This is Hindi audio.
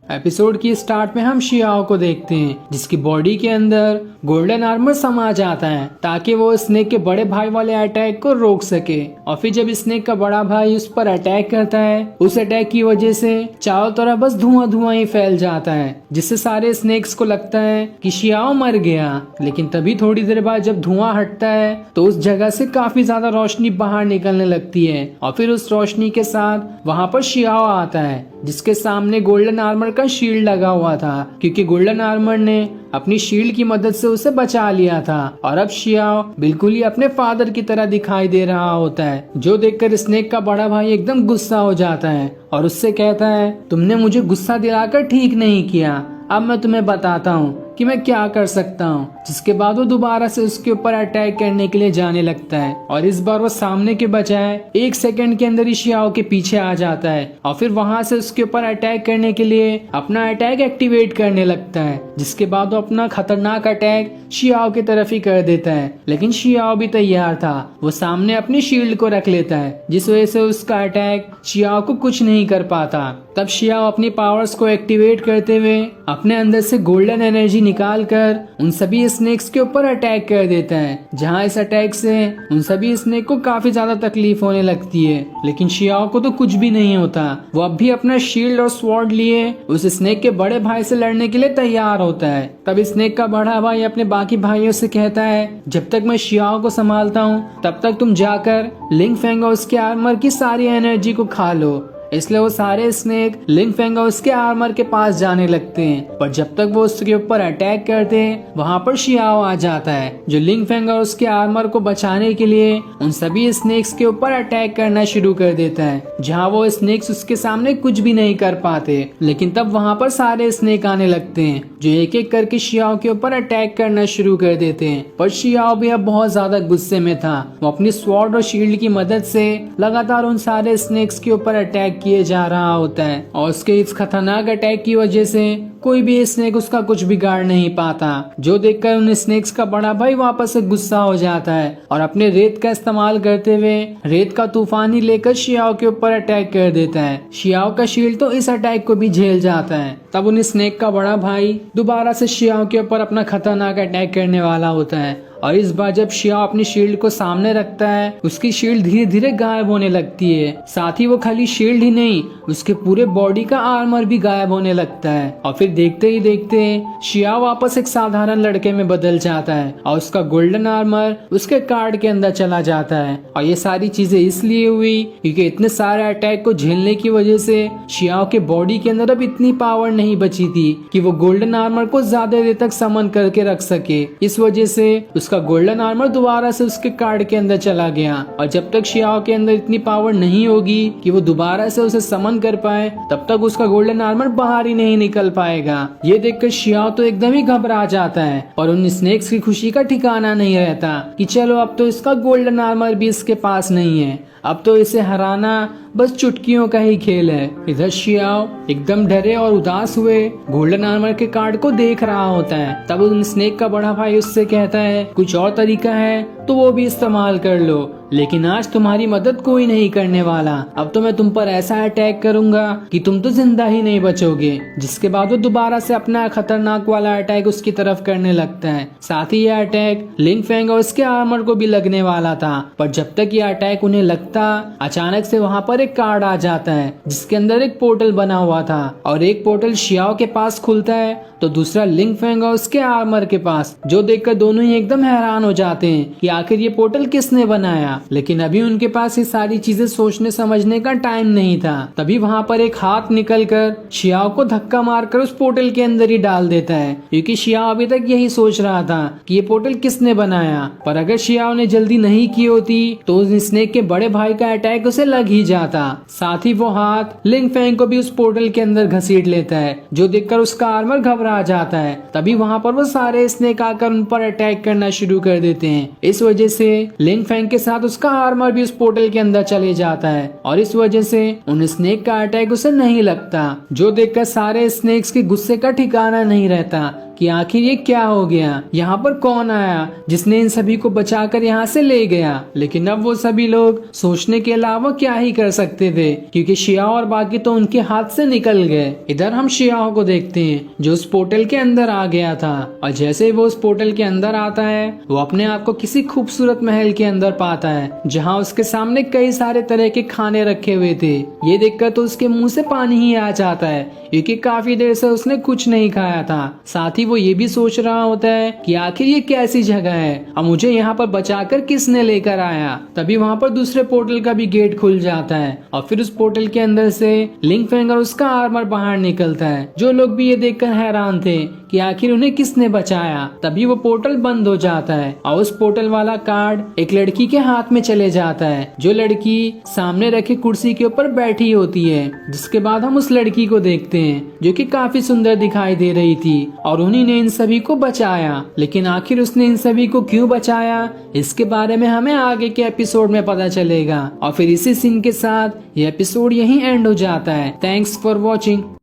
एपिसोड की स्टार्ट में हम शियाओ को देखते हैं जिसकी बॉडी के अंदर गोल्डन आर्मर समा जाता है ताकि वो स्नेक के बड़े भाई वाले अटैक को रोक सके। और फिर जब स्नेक का बड़ा भाई उस पर अटैक करता है, उस अटैक की वजह से चारों तरफ बस धुआं धुआं ही फैल जाता है, जिससे सारे स्नेक्स को लगता है कि शियाओ मर गया। लेकिन तभी थोड़ी देर बाद जब धुआं हटता है तो उस जगह से काफी ज्यादा रोशनी बाहर निकलने लगती है और फिर उस रोशनी के साथ वहाँ पर शियाओ आता है जिसके सामने गोल्डन आर्मर का शील्ड लगा हुआ था, क्योंकि गोल्डन आर्मर ने अपनी शील्ड की मदद से उसे बचा लिया था। और अब शियाओ बिल्कुल ही अपने फादर की तरह दिखाई दे रहा होता है, जो देखकर स्नेक का बड़ा भाई एकदम गुस्सा हो जाता है और उससे कहता है, तुमने मुझे गुस्सा दिलाकर ठीक नहीं किया, अब मैं तुम्हें बताता हूँ कि मैं क्या कर सकता हूँ। जिसके बाद वो दोबारा से उसके ऊपर अटैक करने के लिए जाने लगता है और इस बार वो सामने के बजाय 1 सेकंड के अंदर ही शियाओ के पीछे आ जाता है और फिर वहां से उसके ऊपर अटैक करने के लिए अपना अटैक एक्टिवेट करने लगता है। जिसके बाद वो अपना खतरनाक अटैक शियाओ की तरफ ही कर देता है, लेकिन शियाओ भी तैयार था। वो सामने अपनी शील्ड को रख लेता है जिस वजह से उसका अटैक शियाओ को कुछ नहीं कर पाता। तब शियाओ अपनी पावर्स को एक्टिवेट करते हुए अपने अंदर से गोल्डन एनर्जी निकालकर उन सभी स्नेक्स के ऊपर अटैक कर देता है, जहां इस अटैक से उन सभी स्नेक को काफी ज्यादा तकलीफ होने लगती है। लेकिन शियाओ को तो कुछ भी नहीं होता। वो अब भी अपना शील्ड और स्वॉर्ड लिए उस स्नेक के बड़े भाई से लड़ने के लिए तैयार होता है। तब स्नेक का बड़ा भाई अपने बाकी भाइयों से कहता है, जब तक मैं शियाओ को संभालता हूँ तब तक तुम जाकर लिंग फेंग और उसके आर्मर की सारी एनर्जी को खा लो। इसलिए वो सारे स्नेक लिंग फेंग और उसके आर्मर के पास जाने लगते हैं, पर जब तक वो उसके ऊपर अटैक करते हैं वहाँ पर शियाओ आ जाता है, जो लिंग फेंग और उसके आर्मर को बचाने के लिए उन सभी स्नेक्स के ऊपर अटैक करना शुरू कर देता है, जहाँ वो स्नेक्स उसके सामने कुछ भी नहीं कर पाते। लेकिन तब वहाँ पर सारे स्नेक आने लगते हैं जो एक एक करके शियाओ के ऊपर अटैक करना शुरू कर देते हैं। पर शियाओ भी अब बहुत ज्यादा गुस्से में था। वो अपनी स्वॉर्ड और शील्ड की मदद से लगातार उन सारे स्नेक्स के ऊपर अटैक किए जा रहा होता है और उसके इस खतरनाक अटैक की वजह से कोई भी स्नेक उसका कुछ बिगाड़ नहीं पाता, जो देखकर उन स्नेक्स का बड़ा भाई वापस से गुस्सा हो जाता है और अपने रेत का इस्तेमाल करते हुए रेत का तूफान ही लेकर शियाओ के ऊपर अटैक कर देता है। शियाओ का शील्ड तो इस अटैक को भी झेल जाता है। तब उन स्नेक का बड़ा भाई दोबारा से शियाओ के ऊपर अपना खतरनाक अटैक करने वाला होता है और इस बार जब शियाओ अपनी शील्ड को सामने रखता है, उसकी शील्ड धीरे धीरे गायब होने लगती है। साथ ही वो खाली शील्ड ही नहीं, उसके पूरे बॉडी का आर्मर भी गायब होने लगता है और फिर देखते ही देखते शियाओ वापस एक साधारण लड़के में बदल जाता है और उसका गोल्डन आर्मर उसके कार्ड के अंदर चला जाता है। और ये सारी चीजें इसलिए हुई क्योंकि इतने सारे अटैक को झेलने की वजह से शियाओ के बॉडी के अंदर अब इतनी पावर नहीं बची थी कि वो गोल्डन आर्मर को ज्यादा देर तक समन करके रख सके। इस वजह से उसका गोल्डन आर्मर दोबारा से उसके कार्ड के अंदर चला गया और जब तक शियाओ के अंदर इतनी पावर नहीं होगी कि वो दोबारा से उसे समन कर पाए, तब तक उसका गोल्डन आर्मर बाहर ही नहीं निकल पाएगा। ये देखकर शियाओ तो एकदम ही घबरा जाता है और उन स्नेक्स की खुशी का ठिकाना नहीं रहता कि चलो अब तो इसका गोल्डन आर्मर भी इसके पास नहीं है, अब तो इसे हराना बस चुटकियों का ही खेल है। इधर शियाओ एकदम डरे और उदास हुए गोल्डन आर्मर के कार्ड को देख रहा होता है। तब उन स्नेक का बड़ा भाई उससे कहता है, कुछ और तरीका है तो वो भी इस्तेमाल कर लो, लेकिन आज तुम्हारी मदद कोई नहीं करने वाला। अब तो मैं तुम पर ऐसा अटैक करूंगा कि तुम तो जिंदा ही नहीं बचोगे। जिसके बाद वो दोबारा से अपना खतरनाक वाला अटैक उसकी तरफ करने लगता है। साथ ही यह अटैक लिंग फेंग और उसके आर्मर को भी लगने वाला था, पर जब तक यह अटैक उन्हें लगता, अचानक से वहाँ पर एक कार्ड आ जाता है जिसके अंदर एक पोर्टल बना हुआ था और एक पोर्टल शियाओ के पास खुलता है तो दूसरा लिंग फेंग और उसके आर्मर के पास, जो देखकर दोनों ही एकदम हैरान हो जाते हैं कि आखिर ये पोर्टल किसने बनाया। लेकिन अभी उनके पास ये सारी चीजें सोचने समझने का टाइम नहीं था। तभी वहाँ पर एक हाथ निकलकर शियाओ को धक्का मारकर उस पोर्टल के अंदर ही डाल देता है, क्योंकि शियाओ अभी तक यही सोच रहा था कि ये पोर्टल किसने बनाया। पर अगर शियाओ ने जल्दी नहीं की होती तो उस स्नेक के बड़े भाई का अटैक उसे लग ही जाता। साथ ही वो हाथ लिंग फेंग को भी उस पोर्टल के अंदर घसीट लेता है, जो देखकर उसका आर्मर घबरा जाता है। तभी वहाँ पर वो सारे स्नेक आकर उन पर अटैक करना शुरू कर देते हैं। इस वजह से लिंग फेंग के साथ उसका आर्मर भी उस पोर्टल के अंदर चले जाता है और इस वजह से उन स्नेक का अटैक उसे नहीं लगता, जो देखकर सारे स्नेक्स के गुस्से का ठिकाना नहीं रहता। कि आखिर ये क्या हो गया, यहाँ पर कौन आया जिसने इन सभी को बचाकर यहाँ से ले गया। लेकिन अब वो सभी लोग सोचने के अलावा क्या ही कर सकते थे, क्योंकि शियाओ और बाकी तो उनके हाथ से निकल गए। इधर हम शियाओ को देखते हैं जो उस पोर्टल के अंदर आ गया था, और जैसे ही वो उस पोर्टल के अंदर आता है वो अपने आप को किसी खूबसूरत महल के अंदर पाता है, जहाँ उसके सामने कई सारे तरह के खाने रखे हुए थे। ये देखकर तो उसके मुंह से पानी ही आ जाता है, क्योंकि काफी देर से उसने कुछ नहीं खाया था। साथ ही वो ये भी सोच रहा होता है कि आखिर ये कैसी जगह है और मुझे यहाँ पर बचाकर किसने लेकर आया। तभी वहाँ पर दूसरे पोर्टल का भी गेट खुल जाता है और फिर उस पोर्टल के अंदर से लिंक फिंगर उसका आर्मर बाहर निकलता है। जो लोग भी ये देखकर हैरान थे कि आखिर उन्हें किसने बचाया। तभी वो पोर्टल बंद हो जाता है और उस पोर्टल वाला कार्ड एक लड़की के हाथ में चले जाता है, जो लड़की सामने रखे कुर्सी के ऊपर बैठी होती है। जिसके बाद हम उस लड़की को देखते हैं जो कि काफी सुंदर दिखाई दे रही थी और उन्हीं ने इन सभी को बचाया। लेकिन आखिर उसने इन सभी को क्यों बचाया, इसके बारे में हमें आगे के एपिसोड में पता चलेगा। और फिर इसी सीन के साथ ये एपिसोड यहीं एंड हो जाता है। Thanks for watching.